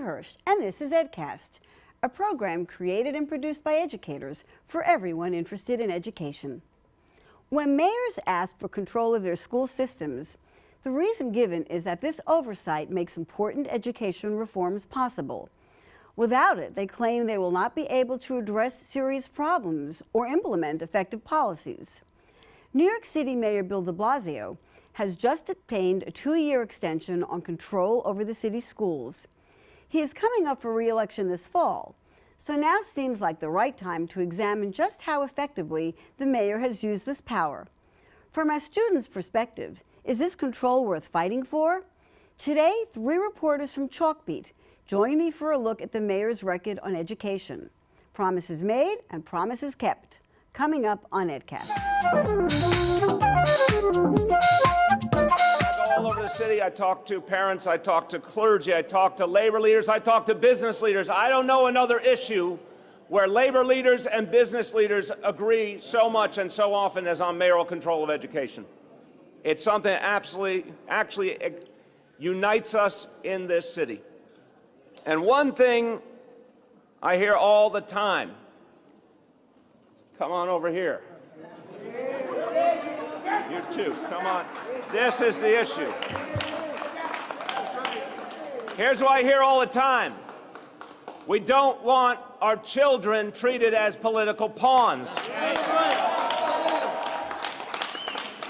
Hirsch, and this is EdCast, a program created and produced by educators for everyone interested in education. When mayors ask for control of their school systems, the reason given is that this oversight makes important education reforms possible. Without it, they claim they will not be able to address serious problems or implement effective policies. New York City Mayor Bill de Blasio has just obtained a 2-year extension on control over the city's schools. He is coming up for re-election this fall, so now seems like the right time to examine just how effectively the mayor has used this power. From our students' perspective, is this control worth fighting for? Today, 3 reporters from Chalkbeat join me for a look at the mayor's record on education. Promises made and promises kept. Coming up on EdCast. All over the city, I talk to parents, I talk to clergy, I talk to labor leaders, I talk to business leaders. I don't know another issue where labor leaders and business leaders agree so much and so often as on mayoral control of education. It's something that actually unites us in this city. And one thing I hear all the time, come on over here. You too, come on. This is the issue. Here's what I hear all the time. We don't want our children treated as political pawns.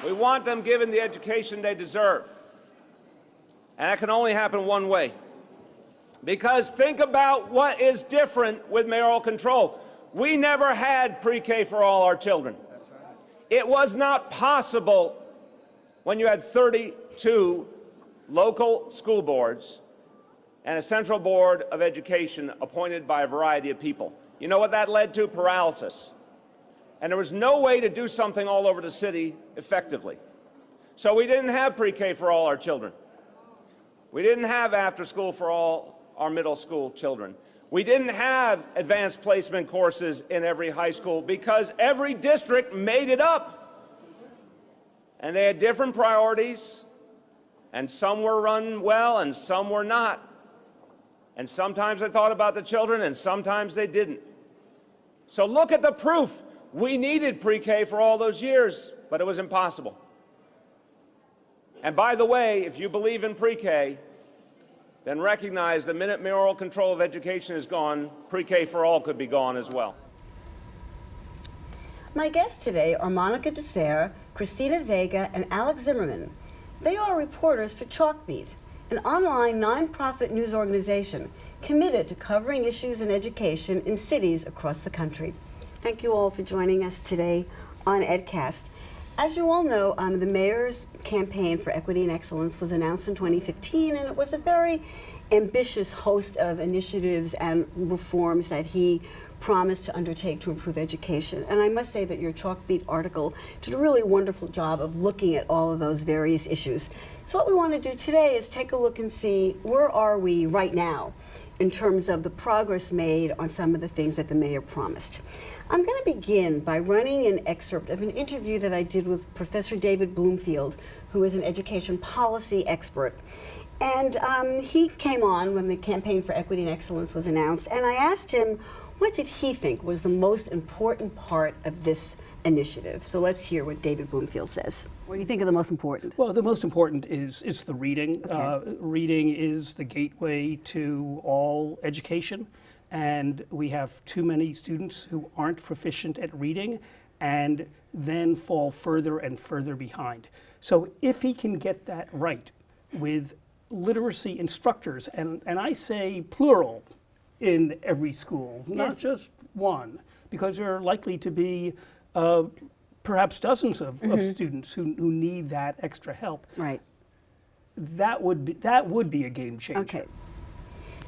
We want them given the education they deserve. And that can only happen one way. Because think about what is different with mayoral control. We never had pre-K for all our children. It was not possible when you had 32 local school boards and a central board of education appointed by a variety of people. You know what that led to? Paralysis. And there was no way to do something all over the city effectively. So we didn't have pre-K for all our children. We didn't have after school for all our middle school children. We didn't have advanced placement courses in every high school because every district made it up. And they had different priorities, and some were run well and some were not. And sometimes they thought about the children and sometimes they didn't. So look at the proof. We needed pre-K for all those years, but it was impossible. And by the way, if you believe in pre-K, then recognize the minute mayoral control of education is gone, pre-K for all could be gone as well. My guests today are Monica DeSerre, Christina Vega, and Alex Zimmerman. They are reporters for Chalkbeat, an online nonprofit news organization committed to covering issues in education in cities across the country. Thank you all for joining us today on EdCast. As you all know, the mayor's campaign for equity and excellence was announced in 2015, and it was a very ambitious host of initiatives and reforms that he promised to undertake to improve education. And I must say that your Chalkbeat article did a really wonderful job of looking at all of those various issues. So what we want to do today is take a look and see where are we right now in terms of the progress made on some of the things that the mayor promised. I'm going to begin by running an excerpt of an interview that I did with Professor David Bloomfield, who is an education policy expert. And he came on when the Campaign for Equity and Excellence was announced, and I asked him what did he think was the most important part of this initiative. So let's hear what David Bloomfield says. What do you think are the most important? Well, the most important is the reading. Okay. Reading is the gateway to all education. And we have too many students who aren't proficient at reading and then fall further and further behind. So if he can get that right with literacy instructors, and I say plural in every school, not just one, because there are likely to be perhaps dozens of students who need that extra help. Right. That would be a game changer. Okay.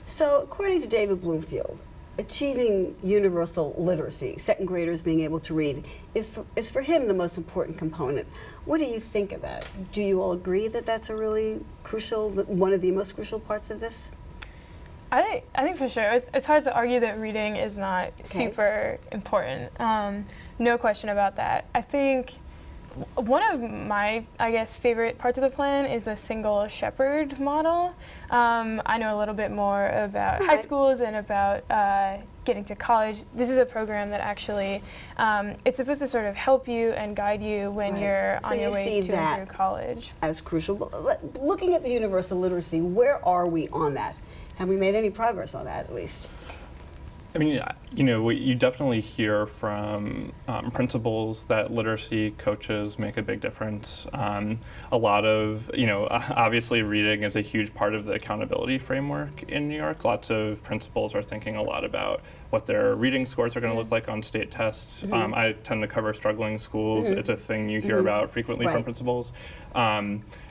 So, according to David Bloomfield, achieving universal literacy, second graders being able to read, is for him the most important component. What do you think of that? Do you all agree that that's a really crucial, one of the most crucial parts of this? I think for sure. It's hard to argue that reading is not super important. No question about that. I think One of my, I guess, favorite parts of the plan is the single shepherd model. I know a little bit more about high schools and about getting to college. This is a program that actually, it's supposed to sort of help you and guide you when you're on your way to and through college. As crucial. Looking at the universal literacy, where are we on that? Have we made any progress on that, at least? I mean, you know, you definitely hear from principals that literacy coaches make a big difference. A lot of, you know, obviously reading is a huge part of the accountability framework in New York. Lots of principals are thinking a lot about what their reading scores are going to look like on state tests. I tend to cover struggling schools. It's a thing you hear about frequently from principals.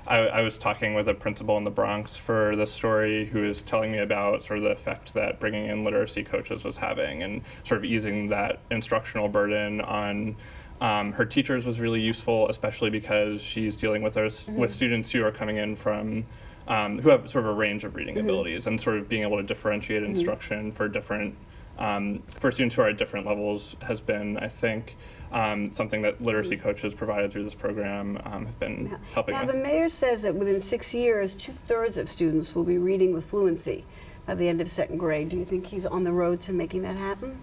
I was talking with a principal in the Bronx for this story who was telling me about sort of the effect that bringing in literacy coaches was having, and sort of easing that instructional burden on her teachers was really useful, especially because she's dealing with with students who are coming in from who have sort of a range of reading abilities, and sort of being able to differentiate instruction for different for students who are at different levels has been, I think, something that literacy coaches provided through this program have been helping Now, with. the mayor says that within 6 years, 2/3 of students will be reading with fluency by the end of 2nd grade. Do you think he's on the road to making that happen?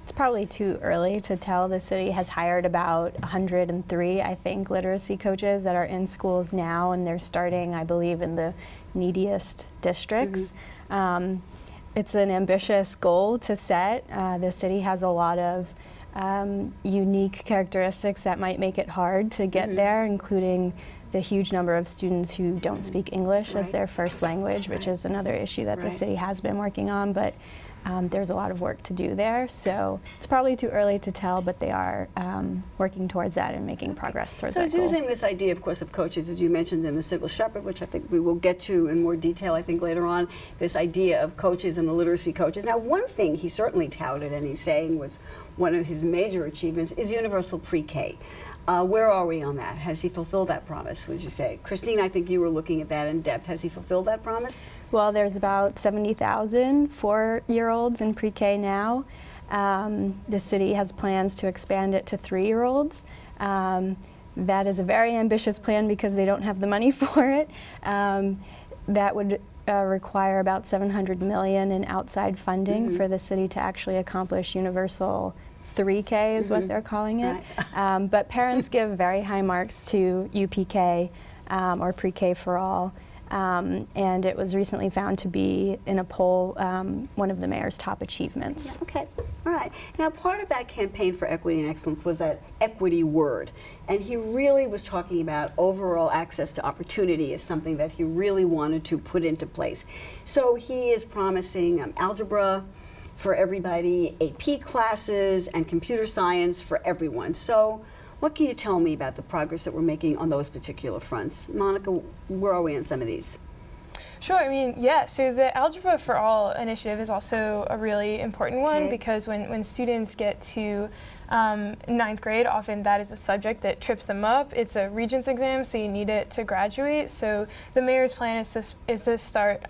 It's probably too early to tell. The city has hired about 103, I think, literacy coaches that are in schools now, and they're starting, I believe, in the neediest districts. It's an ambitious goal to set. The city has a lot of unique characteristics that might make it hard to get there, including the huge number of students who don't speak English as their first language, which is another issue that the city has been working on, but there's a lot of work to do there. So it's probably too early to tell, but they are working towards that and making progress towards that So goal. using this idea, of course, of coaches, as you mentioned in the single shepherd, which I think we will get to in more detail, I think, later on, this idea of coaches and the literacy coaches. Now, one thing he certainly touted and he's saying was one of his major achievements is universal pre-K. Where are we on that? Has he fulfilled that promise, would you say? Christine, I think you were looking at that in depth. Has he fulfilled that promise? Well, there's about 70,000 4-year-olds in pre-K now. The city has plans to expand it to 3-year-olds. That is a very ambitious plan because they don't have the money for it. That would require about $700 million in outside funding for the city to actually accomplish universal 3K is what they're calling it. But parents give very high marks to UPK, or pre-K for all. And it was recently found to be, in a poll, one of the mayor's top achievements. Yeah, okay, all right. Now, part of that campaign for equity and excellence was that equity word. And he really was talking about overall access to opportunity as something that he really wanted to put into place. So he is promising algebra for everybody, AP classes, and computer science for everyone. So what can you tell me about the progress that we're making on those particular fronts? Monica, where are we on some of these? Sure, I mean, yeah, so the Algebra for All initiative is also a really important one because when students get to 9th grade, often that is a subject that trips them up. It's a Regents exam, so you need it to graduate. So the mayor's plan is to start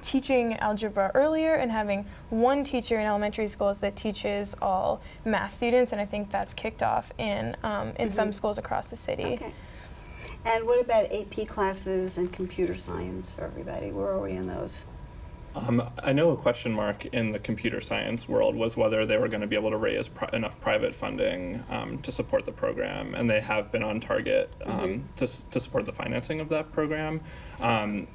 teaching algebra earlier and having one teacher in elementary schools that teaches all math students, and I think that's kicked off in some schools across the city. Okay. And what about AP classes and computer science for everybody? Where are we in those? I know a question mark in the computer science world was whether they were going to be able to raise enough private funding to support the program, and they have been on target to support the financing of that program.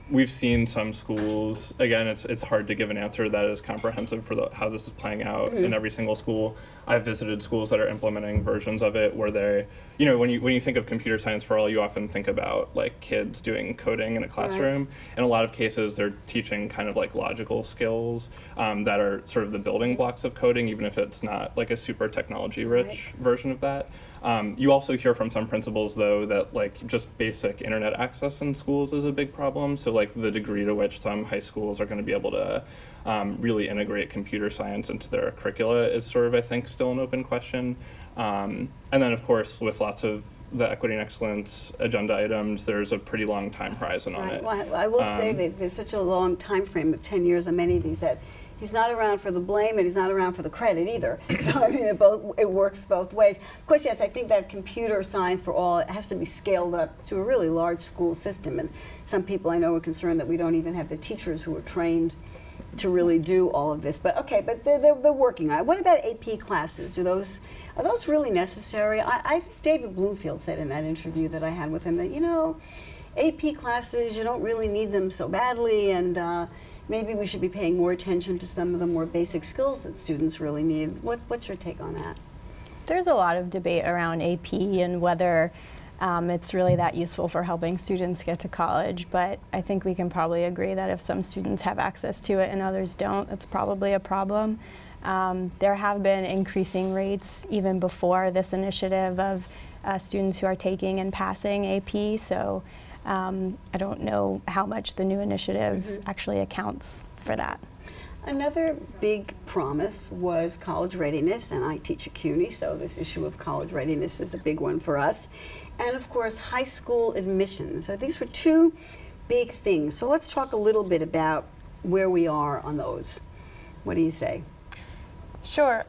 We've seen some schools, again, it's hard to give an answer that is comprehensive for how this is playing out in every single school. I've visited schools that are implementing versions of it where they, you know, when you think of computer science for all, you often think about like kids doing coding in a classroom. In a lot of cases, they're teaching kind of like logical skills that are sort of the building blocks of coding, even if it's not like a super technology-rich version of that. You also hear from some principals, though, that like just basic internet access in schools is a big problem. So like the degree to which some high schools are going to be able to really integrate computer science into their curricula is sort of, I think, still an open question. And then, of course, with lots of the equity and excellence agenda items, there's a pretty long time horizon on it. Well, I will say that there's such a long time frame of 10 years on many of these that he's not around for the blame and he's not around for the credit either. So I mean, it works both ways. Of course, yes, I think that computer science for all, it has to be scaled up to a really large school system. And some people I know are concerned that we don't even have the teachers who are trained to really do all of this. But okay, but they're working on it. What about AP classes? Are those really necessary? I think David Bloomfield said in that interview that I had with him that, you know, AP classes, you don't really need them so badly, and maybe we should be paying more attention to some of the more basic skills that students really need. What's your take on that? There's a lot of debate around AP and whether it's really that useful for helping students get to college, but I think we can probably agree that if some students have access to it and others don't, it's probably a problem. There have been increasing rates even before this initiative of students who are taking and passing AP, so I don't know how much the new initiative actually accounts for that. Another big promise was college readiness, and I teach at CUNY, so this issue of college readiness is a big one for us. And of course, high school admissions. So these were two big things. So let's talk a little bit about where we are on those. What do you say? Sure.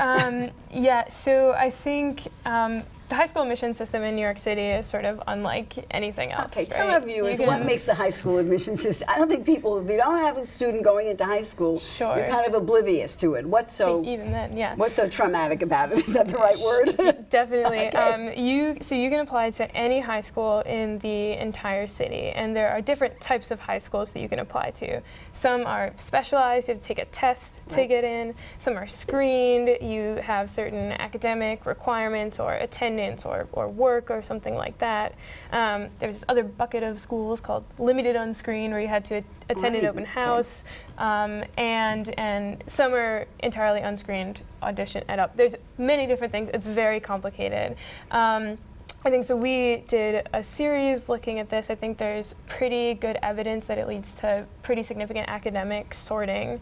Yeah, so I think the high school admission system in New York City is sort of unlike anything else. Okay, tell our viewers what makes the high school admission system. I don't think people, if you don't have a student going into high school, you're kind of oblivious to it. What's so even then, yeah. What's so traumatic about it? Is that the right word? Definitely. Okay. So you can apply to any high school in the entire city, and there are different types of high schools that you can apply to. Some are specialized, you have to take a test to get in. Some are screened. You have certain academic requirements or attendance or work or something like that. There's this other bucket of schools called limited unscreened, where you had to attend an open house, and some are entirely unscreened, audition and up. There's many different things. It's very complicated. I think so. We did a series looking at this. I think there's pretty good evidence that it leads to pretty significant academic sorting.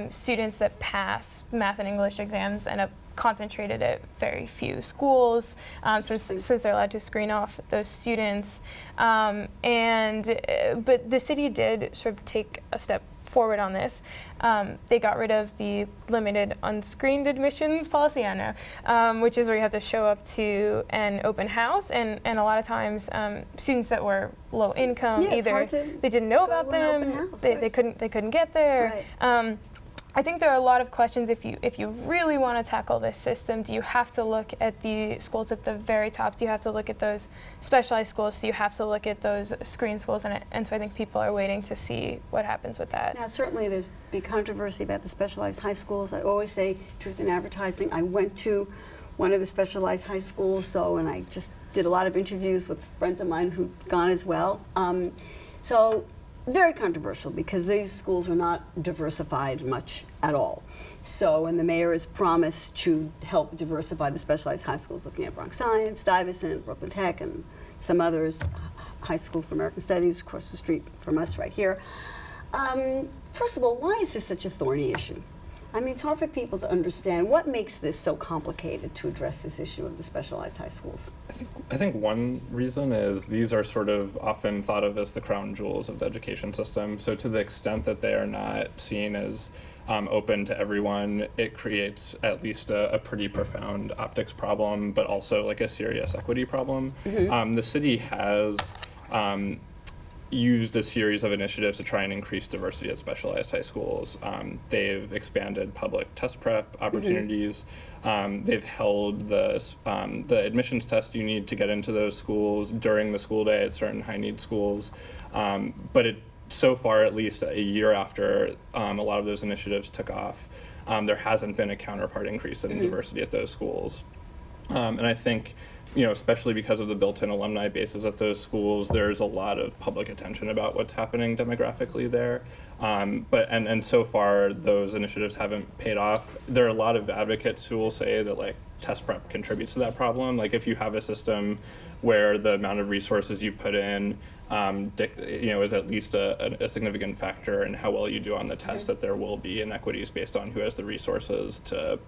Students that pass math and English exams end up concentrated at very few schools, since they're allowed to screen off those students. But the city did sort of take a step forward on this. They got rid of the limited unscreened admissions policy, I know, which is where you have to show up to an open house, and a lot of times students that were low income, either they didn't know about them, they couldn't get there. Right. I think there are a lot of questions. If you really want to tackle this system, do you have to look at the schools at the very top? Do you have to look at those specialized schools? Do you have to look at those screen schools? And so I think people are waiting to see what happens with that. Now, certainly there's big controversy about the specialized high schools. I always say, truth in advertising, I went to one of the specialized high schools, and I just did a lot of interviews with friends of mine who'd gone as well. So very controversial, because these schools are not diversified much at all. So, and the mayor has promised to help diversify the specialized high schools, looking at Bronx Science, Stuyvesant, Brooklyn Tech, and some others, High School for American Studies across the street from us right here. First of all, why is this such a thorny issue? I mean, it's hard for people to understand. What makes this so complicated to address this issue of the specialized high schools? I think one reason is these are sort of often thought of as the crown jewels of the education system. So to the extent that they are not seen as open to everyone, it creates at least a pretty profound optics problem, but also like a serious equity problem. The city has used a series of initiatives to try and increase diversity at specialized high schools. They've expanded public test prep opportunities. They've held the admissions test you need to get into those schools during the school day at certain high-need schools. But so far, at least a year after a lot of those initiatives took off, there hasn't been a counterpart increase in diversity at those schools. And I think, especially because of the built-in alumni bases at those schools, there's a lot of public attention about what's happening demographically there. But so far, those initiatives haven't paid off. There are a lot of advocates who will say that test prep contributes to that problem. Like if you have a system where the amount of resources you put in, is at least a significant factor in how well you do on the test, that there will be inequities based on who has the resources to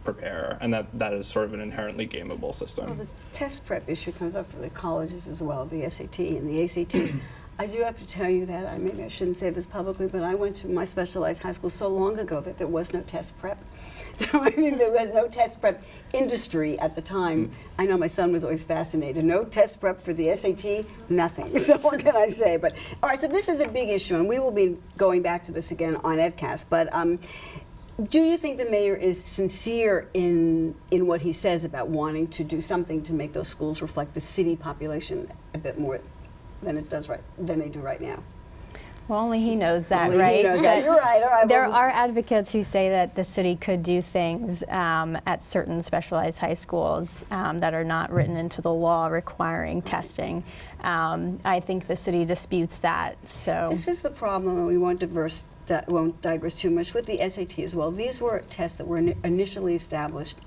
prepare, and that is sort of an inherently gameable system. Well, the test prep issue comes up for the colleges as well, the SAT and the ACT. I do have to tell you that, maybe I shouldn't say this publicly, but I went to my specialized high school so long ago that there was no test prep. So I mean, there was no test prep industry at the time. I know my son was always fascinated. No test prep for the SAT, nothing. So what can I say? But all right, so this is a big issue, and we will be going back to this again on EdCast. But do you think the mayor is sincere in what he says about wanting to do something to make those schools reflect the city population a bit more than they do right now? Well, only he knows that, Only right? He knows that. You're right. All right. There are advocates who say that the city could do things at certain specialized high schools that are not written into the law requiring testing. I think the city disputes that. So this is the problem, and we won't digress too much with the SAT as well. These were tests that were initially established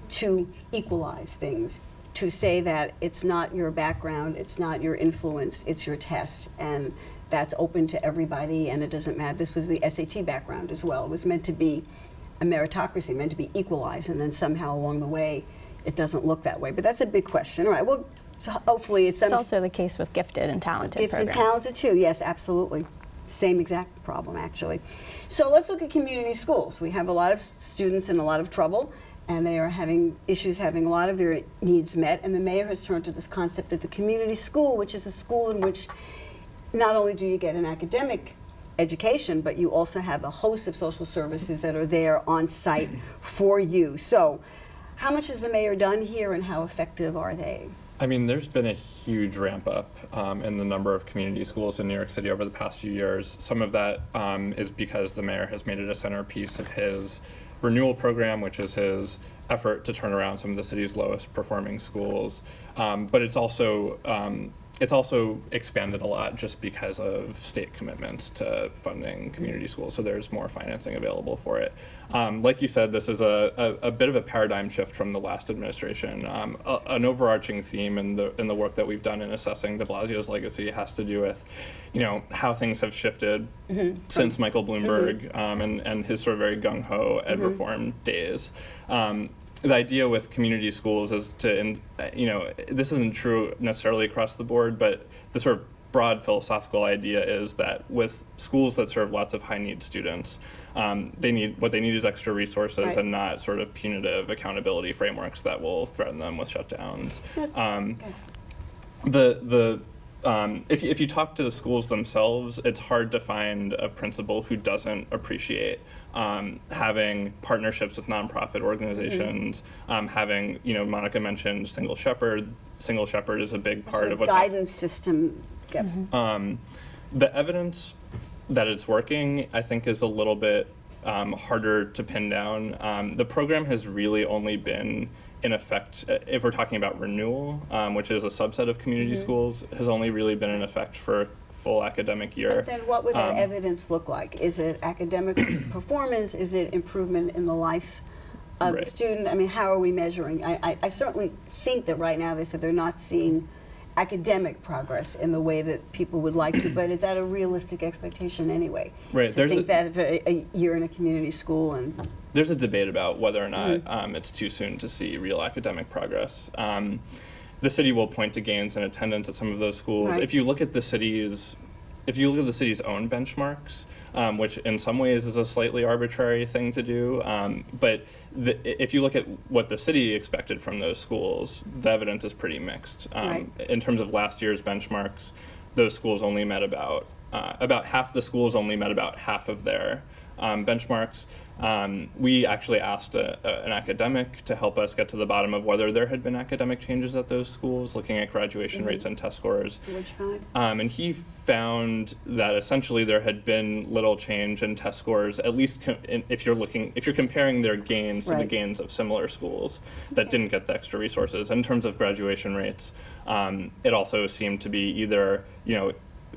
to equalize things, to say that it's not your background, it's not your influence, it's your test, and that's open to everybody, and it doesn't matter. This was the SAT background as well. It was meant to be a meritocracy, meant to be equalized, and then somehow along the way, it doesn't look that way. But that's a big question. All right, well, hopefully it's also the case with gifted and talented programs. Gifted and talented too, yes, absolutely. Same exact problem, actually. So let's look at community schools. We have a lot of students in a lot of trouble, and they are having issues having a lot of their needs met, and the mayor has turned to this concept of the community school, which is a school in which not only do you get an academic education, but you also have a host of social services that are there on site for you. So how much has the mayor done here, and how effective are they? I mean, there's been a huge ramp up in the number of community schools in New York City over the past few years. Some of that is because the mayor has made it a centerpiece of his renewal program, which is his effort to turn around some of the city's lowest performing schools. But it's also expanded a lot just because of state commitments to funding community schools, so there's more financing available for it. Like you said, this is a bit of a paradigm shift from the last administration. An overarching theme in the work that we've done in assessing de Blasio's legacy has to do with, how things have shifted since Michael Bloomberg and his sort of very gung-ho ed reform days. The idea with community schools is to, this isn't true necessarily across the board, but the sort of broad philosophical idea is that with schools that serve lots of high-need students, what they need is extra resources and not sort of punitive accountability frameworks that will threaten them with shutdowns. If you talk to the schools themselves, it's hard to find a principal who doesn't appreciate having partnerships with nonprofit organizations, having, Monica mentioned Single Shepherd. Single Shepherd is a big part of what guidance system. The evidence that it's working, I think, is a little bit harder to pin down. The program has really only been in effect, if we're talking about renewal, which is a subset of community schools, has only really been in effect for a full academic year. But then what would that evidence look like? Is it academic performance? Is it improvement in the life of the student? I mean, how are we measuring? I certainly think that right now they said they're not seeing academic progress in the way that people would like to, but is that a realistic expectation anyway? Right. To think that a year in a community school and... There's a debate about whether or not it's too soon to see real academic progress. The city will point to gains in attendance at some of those schools. If you look at the city's own benchmarks, which in some ways is a slightly arbitrary thing to do, but if you look at what the city expected from those schools, the evidence is pretty mixed. In terms of last year's benchmarks, those schools only met about half the schools only met about half of their benchmarks. We actually asked an academic to help us get to the bottom of whether there had been academic changes at those schools, looking at graduation rates and test scores. And he found that essentially there had been little change in test scores, at least if you're comparing their gains to the gains of similar schools that didn't get the extra resources. In terms of graduation rates, it also seemed to be either,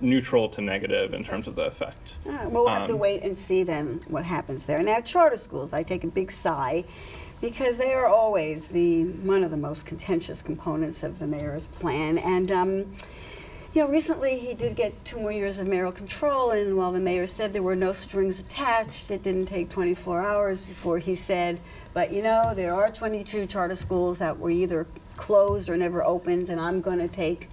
neutral to negative in terms of the effect. All right, well, we'll have to wait and see then what happens there. Now, charter schools, I take a big sigh because they are always one of the most contentious components of the mayor's plan. And, recently he did get 2 more years of mayoral control, and while the mayor said there were no strings attached, it didn't take 24 hours before he said, but there are 22 charter schools that were either closed or never opened, and I'm going to take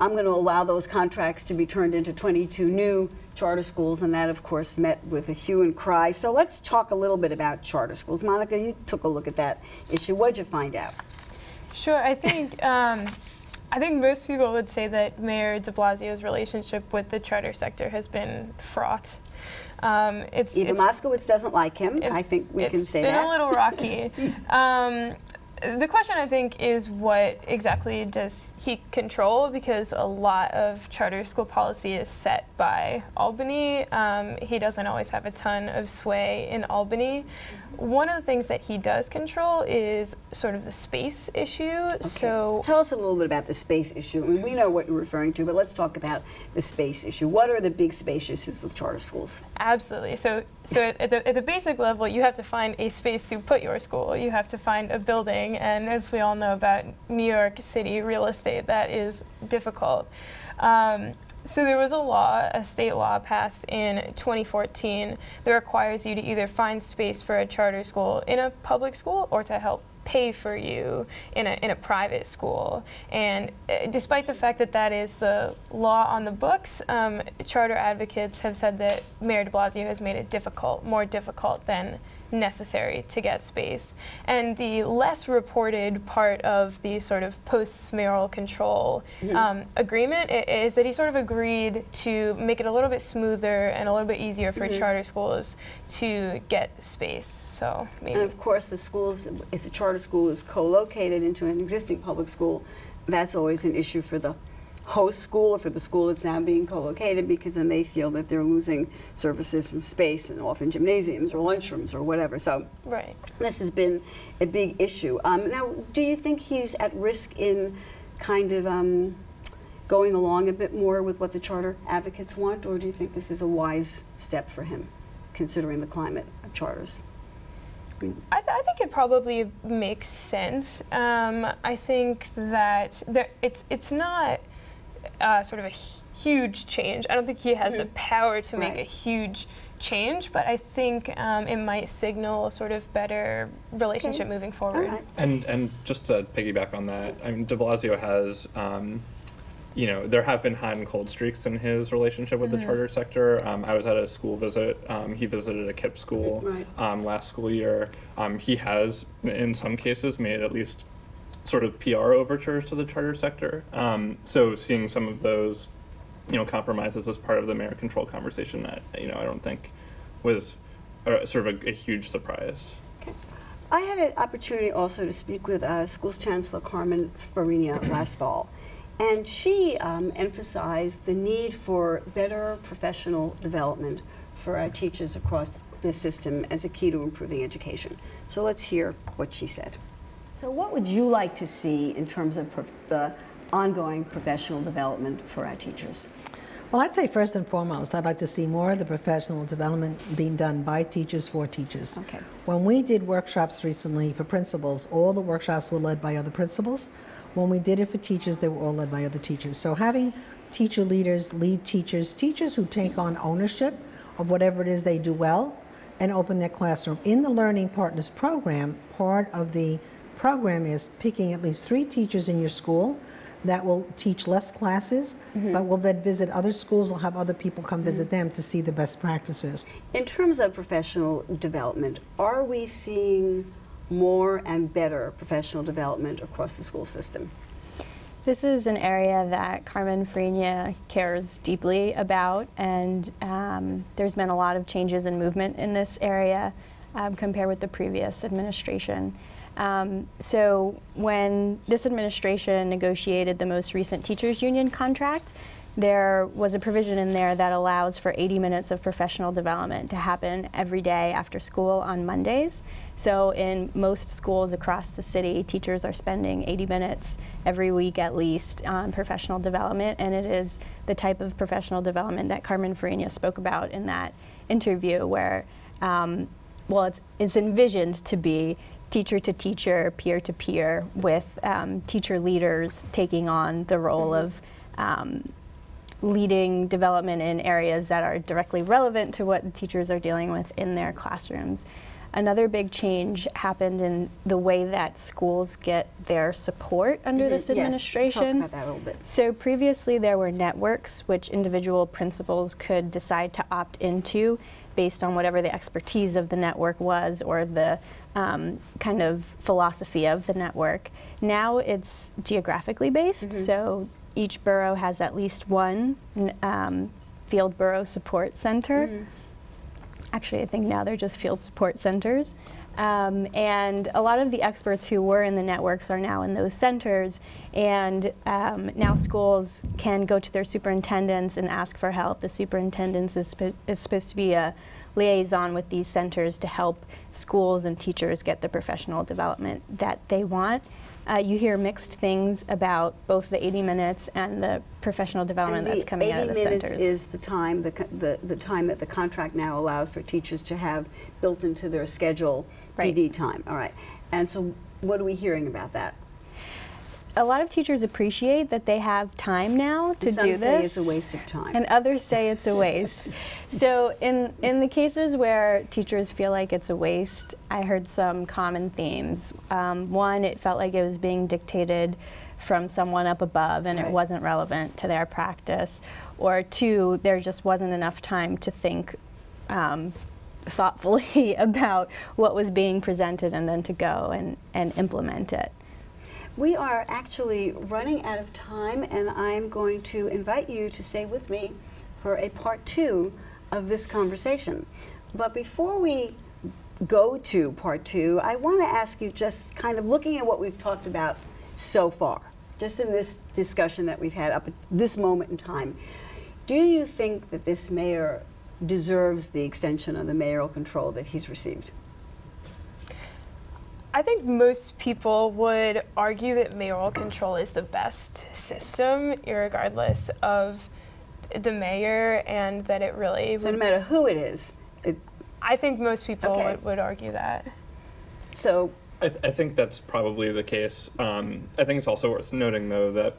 I'm going to allow those contracts to be turned into 22 new charter schools, and that, of course, met with a hue and cry. So let's talk a little bit about charter schools. Monica, you took a look at that issue. What did you find out? Sure, I think most people would say that Mayor de Blasio's relationship with the charter sector has been fraught. Even Moskowitz doesn't like him. I think we can say that. It's been a little rocky. The question, I think, is what exactly does he control? Because a lot of charter school policy is set by Albany. He doesn't always have a ton of sway in Albany. One of the things that he does control is sort of the space issue. Okay. So tell us a little bit about the space issue. I mean, we know what you're referring to, but let's talk about the space issue. What are the big space issues with charter schools? Absolutely. So at the basic level, you have to find a space to put your school. You have to find a building, and as we all know about New York City real estate, that is difficult. So there was a state law passed in 2014 that requires you to either find space for a charter school in a public school or to help pay for you in a private school. And despite the fact that that is the law on the books, charter advocates have said that Mayor de Blasio has made it more difficult than necessary to get space. And the less reported part of the sort of post-mayoral control agreement is that he sort of agreed to make it a little bit smoother and a little bit easier for charter schools to get space. So maybe. And of course the schools, if a charter school is co-located into an existing public school, that's always an issue for the host school or for the school that's now being co-located, because then they feel that they're losing services and space, and often gymnasiums or lunchrooms or whatever. So right. This has been a big issue. Now, do you think he's at risk in kind of going along a bit more with what the charter advocates want, or do you think this is a wise step for him, considering the climate of charters? I think it probably makes sense. I think that it's not sort of a huge change. I don't think he has the power to make a huge change, but I think it might signal a sort of better relationship moving forward. Right. And just to piggyback on that, I mean, de Blasio has, there have been hot and cold streaks in his relationship with the charter sector. I was at a school visit. He visited a KIPP school last school year. He has, in some cases, made at least sort of PR overtures to the charter sector. So seeing some of those, compromises as part of the mayor control conversation, I don't think was sort of a huge surprise. Okay. I had an opportunity also to speak with Schools Chancellor Carmen Farina last fall, and she emphasized the need for better professional development for our teachers across the system as a key to improving education. So let's hear what she said. So what would you like to see in terms of the ongoing professional development for our teachers? Well, I'd say first and foremost, I'd like to see more of the professional development being done by teachers for teachers. Okay. When we did workshops recently for principals, all the workshops were led by other principals. When we did it for teachers, they were all led by other teachers. So having teacher leaders lead teachers, teachers who take on ownership of whatever it is they do well and open their classroom. In the Learning Partners program, part of the program is picking at least 3 teachers in your school that will teach less classes, but will then visit other schools or have other people come visit them to see the best practices. In terms of professional development, are we seeing more and better professional development across the school system? This is an area that Carmen Farina cares deeply about, and there's been a lot of changes and movement in this area compared with the previous administration. So when this administration negotiated the most recent teachers union contract, there was a provision in there that allows for 80 minutes of professional development to happen every day after school on Mondays. So in most schools across the city, teachers are spending 80 minutes every week at least on professional development, and it is the type of professional development that Carmen Farina spoke about in that interview, where it's envisioned to be teacher to teacher, peer to peer, with teacher leaders taking on the role of leading development in areas that are directly relevant to what the teachers are dealing with in their classrooms. Another big change happened in the way that schools get their support under this administration. Yes, talk about that a little bit. So previously there were networks which individual principals could decide to opt into based on whatever the expertise of the network was or the kind of philosophy of the network. Now it's geographically based, so each borough has at least one field borough support center. Actually, I think now they're just field support centers. And a lot of the experts who were in the networks are now in those centers, and now schools can go to their superintendents and ask for help. The superintendent is supposed to be a liaison with these centers to help schools and teachers get the professional development that they want. You hear mixed things about both the 80 minutes and the professional development that's coming out of the centers. 80 minutes is the time, the time that the contract now allows for teachers to have built into their schedule, PD time. All right. And so what are we hearing about that? A lot of teachers appreciate that they have time now to do this. Some say it's a waste of time. And others say it's a waste. So in the cases where teachers feel like it's a waste, I heard some common themes. One, it felt like it was being dictated from someone up above and it wasn't relevant to their practice. Or two, there just wasn't enough time to think thoughtfully about what was being presented and then to go and implement it. We are actually running out of time, and I'm going to invite you to stay with me for a part 2 of this conversation. But before we go to part 2, I want to ask you, just kind of looking at what we've talked about so far, just in this discussion that we've had up at this moment in time, do you think that this mayor deserves the extension of the mayoral control that he's received? I think most people would argue that mayoral control is the best system, irregardless of the mayor, and that it really So no matter who it is? I think most people would argue that. So I think that's probably the case. I think it's also worth noting, though, that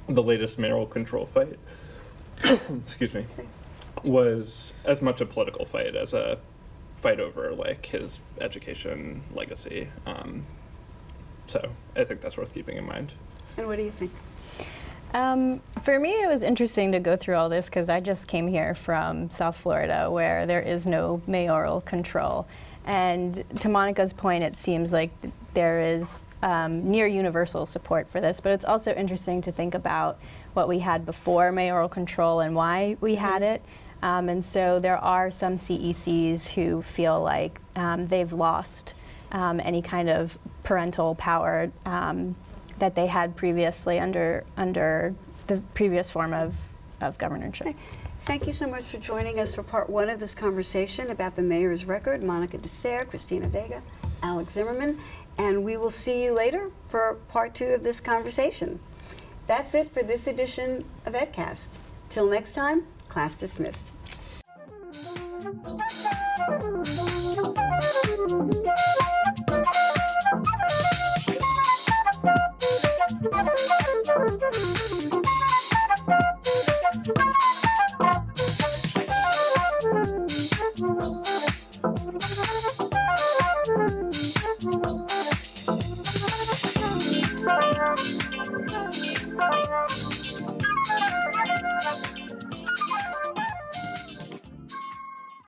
the latest mayoral control fight, excuse me, was as much a political fight as a fight over like his education legacy. So I think that's worth keeping in mind. And what do you think? For me, it was interesting to go through all this because I just came here from South Florida where there is no mayoral control. And to Monica's point, it seems like there is near universal support for this, but it's also interesting to think about what we had before mayoral control and why we had it. And so there are some CECs who feel like they've lost any kind of parental power that they had previously under the previous form of governorship. Okay. Thank you so much for joining us for part 1 of this conversation about the mayor's record. Monica DeSere, Christina Vega, Alex Zimmerman, and we will see you later for part 2 of this conversation. That's it for this edition of EdCast. Till next time, class dismissed.